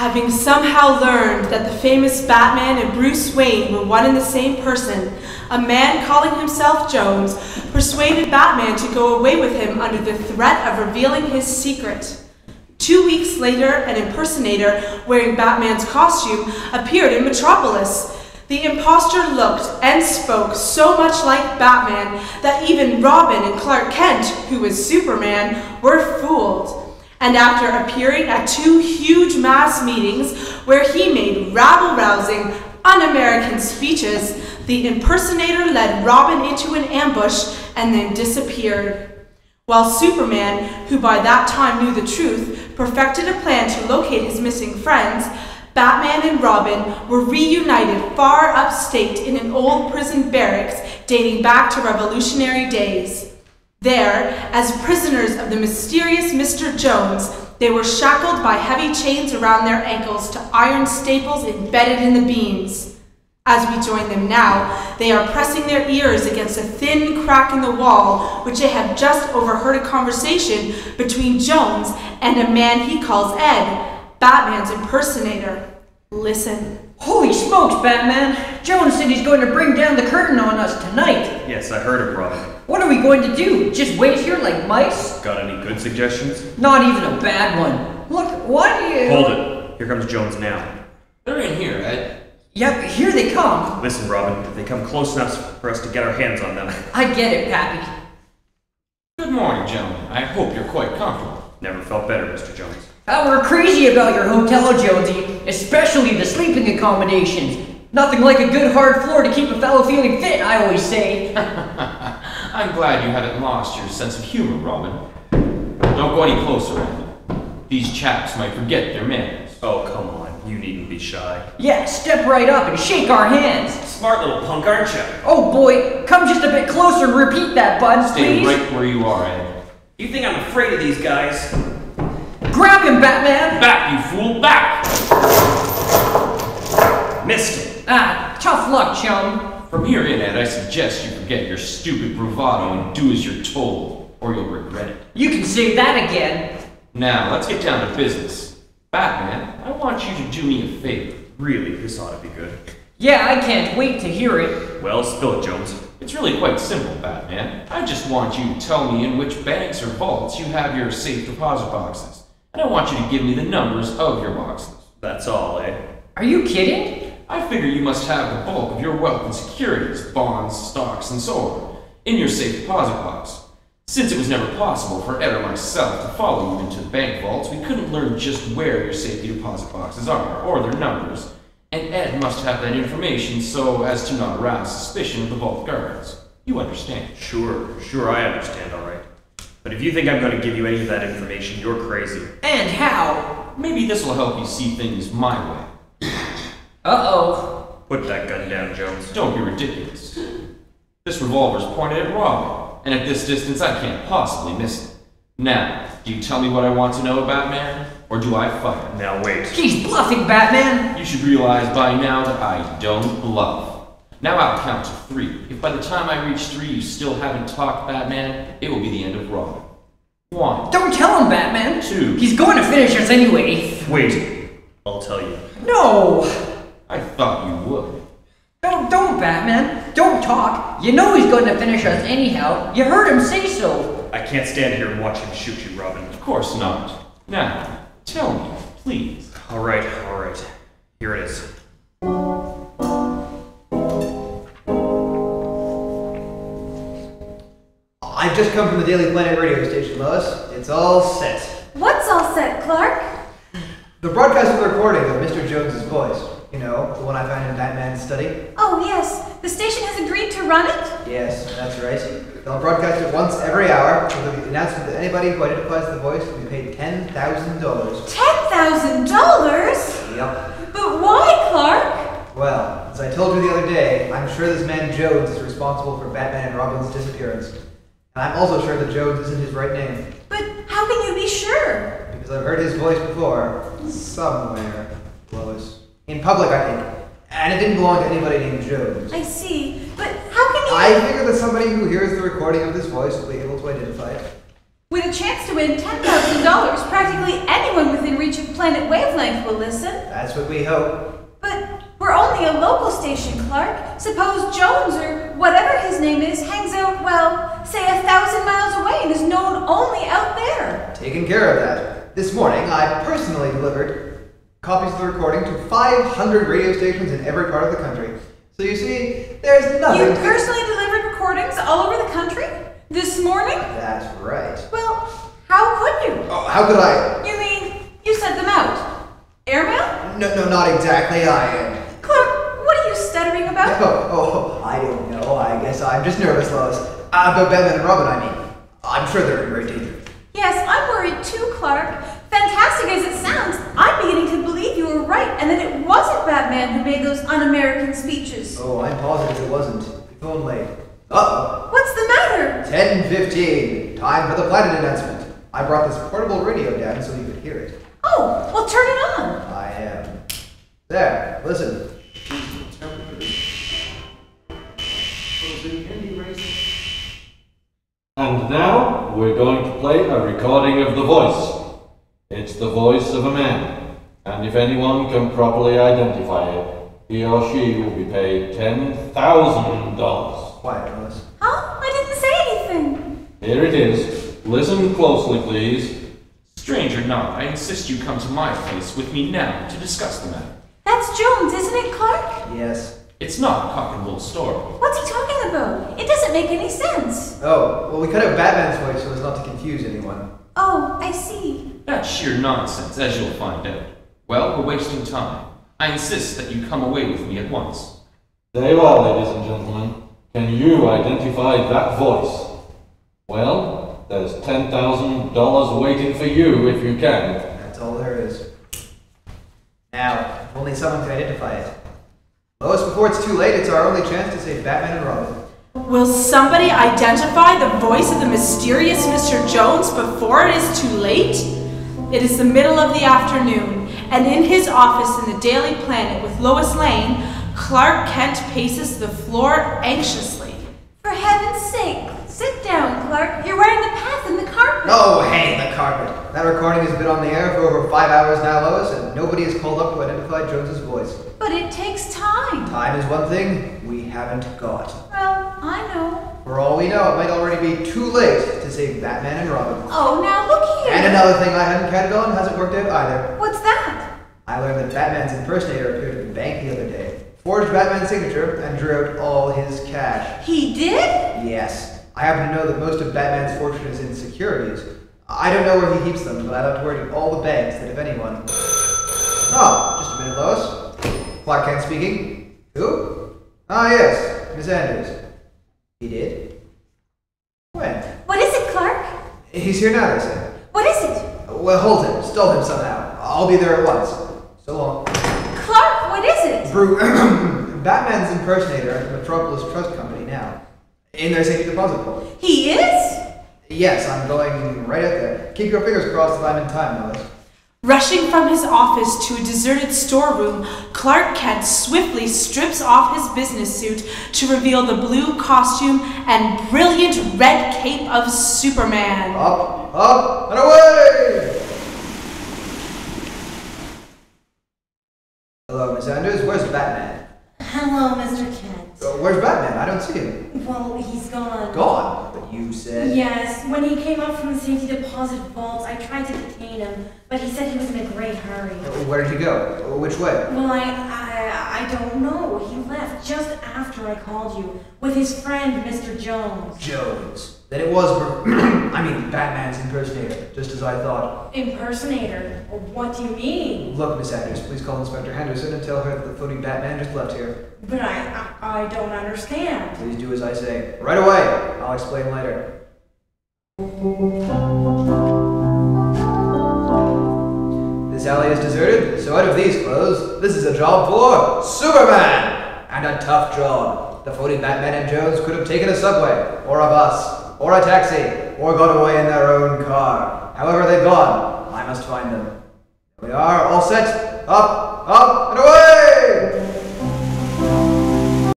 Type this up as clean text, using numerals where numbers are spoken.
Having somehow learned that the famous Batman and Bruce Wayne were one and the same person, a man calling himself Jones persuaded Batman to go away with him under the threat of revealing his secret. 2 weeks later, an impersonator wearing Batman's costume appeared in Metropolis. The imposter looked and spoke so much like Batman that even Robin and Clark Kent, who was Superman, were fooled. And after appearing at 2 huge mass meetings where he made rabble-rousing, un-American speeches, the impersonator led Robin into an ambush and then disappeared. While Superman, who by that time knew the truth, perfected a plan to locate his missing friends, Batman and Robin were reunited far upstate in an old prison barracks dating back to Revolutionary days. There, as prisoners of the mysterious Mr. Jones, they were shackled by heavy chains around their ankles to iron staples embedded in the beams. As we join them now, they are pressing their ears against a thin crack in the wall, which they have just overheard a conversation between Jones and a man he calls Ed, Batman's impersonator. Listen. Holy smokes, Batman! Jones said he's going to bring down the curtain on us tonight. Yes, I heard it, Robin. What are we going to do? Just wait here like mice? Got any good suggestions? Not even a bad one. Look, why do you... Hold it. Here comes Jones now. They're in here, Ed. Yep, here they come. Listen, Robin, if they come close enough for us to get our hands on them. I get it, Pappy. Good morning, gentlemen. I hope you're quite comfortable. Never felt better, Mr. Jones. We're crazy about your hotel, Jonesy, especially the sleeping accommodations. Nothing like a good hard floor to keep a fellow feeling fit, I always say. I'm glad you haven't lost your sense of humor, Robin. Don't go any closer, Ed. These chaps might forget their manners. Oh, come on. You needn't be shy. Yeah, step right up and shake our hands. Smart little punk, aren't you? Oh boy, come just a bit closer and repeat that, bud, Stay please. right where you are, Ed. You think I'm afraid of these guys? Grab him, Batman! Back, you fool, back! Missed him. Tough luck, chum. From here in, Ed, I suggest you forget your stupid bravado and do as you're told, or you'll regret it. You can say that again. Now, let's get down to business. Batman, I want you to do me a favor. Really, this ought to be good. Yeah, I can't wait to hear it. Well, spill it, Jones. It's really quite simple, Batman. I just want you to tell me in which banks or vaults you have your safe deposit boxes. And I want you to give me the numbers of your boxes. That's all, eh? Are you kidding? I figure you must have the bulk of your wealth and securities, bonds, stocks, and so on, in your safe deposit box. Since it was never possible for Ed or myself to follow you into the bank vaults, we couldn't learn just where your safety deposit boxes are, or their numbers, and Ed must have that information so as to not arouse suspicion of the vault guards. You understand? Sure, I understand, all right. But if you think I'm going to give you any of that information, you're crazy. And how? Maybe this will help you see things my way. Uh-oh. Put that gun down, Jones. Don't be ridiculous. This revolver's pointed at Robin, and at this distance I can't possibly miss it. Now, do you tell me what I want to know, Batman, or do I fire? Now wait. He's bluffing, Batman. You should realize by now that I don't bluff. Now I'll count to 3. If by the time I reach 3 you still haven't talked, Batman, it will be the end of Robin. 1. Don't tell him, Batman. 2. He's going to finish us anyway. Wait. I'll tell you. No. I thought you would. Don't, Batman. Don't talk. You know he's going to finish us anyhow. You heard him say so. I can't stand here and watch him shoot you, Robin. Of course not. Now, tell me, please. All right. Here it is. I've just come from the Daily Planet radio station, Lois. It's all set. What's all set, Clark? The broadcast of the recording of Mr. Jones's voice. You know, the one I found in Batman's study. Oh, yes. The station has agreed to run it? Yes, that's right. They'll broadcast it once every hour with the announcement that anybody who identifies the voice will be paid $10,000. $10,000? Yep. But why, Clark? Well, as I told you the other day, I'm sure this man Jones is responsible for Batman and Robin's disappearance. And I'm also sure that Jones isn't his right name. But how can you be sure? Because I've heard his voice before. Somewhere, Lois. In public, I think. And it didn't belong to anybody named Jones. I see. But how can you... I figure that somebody who hears the recording of this voice will be able to identify it. With a chance to win $10,000, practically anyone within reach of Planet Wavelength will listen. That's what we hope. But we're only a local station, Clark. Suppose Jones, or whatever his name is, hangs out, well, say 1,000 miles away and is known only out there. Taking care of that. This morning, I personally delivered copies of the recording to 500 radio stations in every part of the country. So you see, there's nothing. You personally delivered recordings all over the country? This morning? That's right. Well, how could you? Oh, how could I? You mean, you sent them out? Airmail? No, not exactly. Clark, what are you stuttering about? I don't know. I guess I'm just nervous, Lois. About Batman and Robin, I mean. I'm sure they're in great danger. Yes, I'm worried too, Clark. Fantastic as it sounds, I'm beginning to believe you were right and that it wasn't Batman who made those un-American speeches. Oh, I'm positive it wasn't. If only. Uh-oh. What's the matter? 10:15. Time for the planet announcement. I brought this portable radio down so you could hear it. Oh, well turn it on. I am. There, listen. And now we're going to play a recording of the voice. It's the voice of a man, and if anyone can properly identify it, he or she will be paid $10,000. Quiet, Lois. Huh? I didn't say anything. Here it is. Listen closely, please. Stranger not, I insist you come to my place with me now to discuss the matter. That's Jones, isn't it, Clark? Yes. It's not a cock and bull story. What's he talking about? It doesn't make any sense. Oh, well, we cut out Batman's voice so as not to confuse anyone. Oh, I see. That's sheer nonsense, as you'll find out. Well, we're wasting time. I insist that you come away with me at once. There you are, ladies and gentlemen. Can you identify that voice? Well, there's $10,000 waiting for you if you can. That's all there is. Now, if only someone can identify it. Lois, before it's too late, it's our only chance to save Batman and Robin. Will somebody identify the voice of the mysterious Mr. Jones before it is too late? It is the middle of the afternoon, and in his office in the Daily Planet with Lois Lane, Clark Kent paces the floor anxiously. For heaven's sake, sit down, Clark. You're wearing the path in the carpet. Oh, hey, the carpet. That recording has been on the air for over 5 hours now, Lois, and nobody has called up to identify Jones's voice. But it takes time. Time is one thing we haven't got. Well, I know. For all we know, it might already be too late to save Batman and Robin. Oh, now look here. And another thing I hadn't counted on hasn't worked out either. What's that? I learned that Batman's impersonator appeared at the bank the other day, forged Batman's signature, and drew out all his cash. He did? Yes. I happen to know that most of Batman's fortune is in securities. I don't know where he keeps them, but I left word to all the banks that if anyone... Oh, just a minute, Lois. Clark Kent speaking. Who? Ah, yes, Miss Andrews. He did? When? What is it, Clark? He's here now, they say. What is it? Well, hold him. Stall him somehow. I'll be there at once. So long. Clark, what is it? Batman's impersonator at the Metropolis Trust Company now. In their safety deposit vault. He is? Yes, I'm going right out there. Keep your fingers crossed that I'm in time, Lois. Rushing from his office to a deserted storeroom, Clark Kent swiftly strips off his business suit to reveal the blue costume and brilliant red cape of Superman. Up, and away! Hello, Miss Andrews. Where's Batman? Hello, Mr. Kent. Where's Batman? I don't see him. Well, he's gone. Gone? But you said... Yes, when he came up from the safety deposit vault, I tried to detain him, but he said he was in a great hurry. Where did he go? Which way? Well, I don't know. He left just after I called you, with his friend, Mr. Jones. Jones. Then it was... Batman's impersonator, just as I thought. Impersonator? What do you mean? Look, Miss Andrews, please call Inspector Henderson and tell her that the phony Batman just left here. But I don't understand. Please do as I say. Right away! I'll explain later. This alley is deserted, so out of these clothes, this is a job for Superman! And a tough job. The phony Batman and Jones could have taken a subway, or a bus, or a taxi, or got away in their own car. However they've gone, I must find them. Here we are, all set. Up, and away!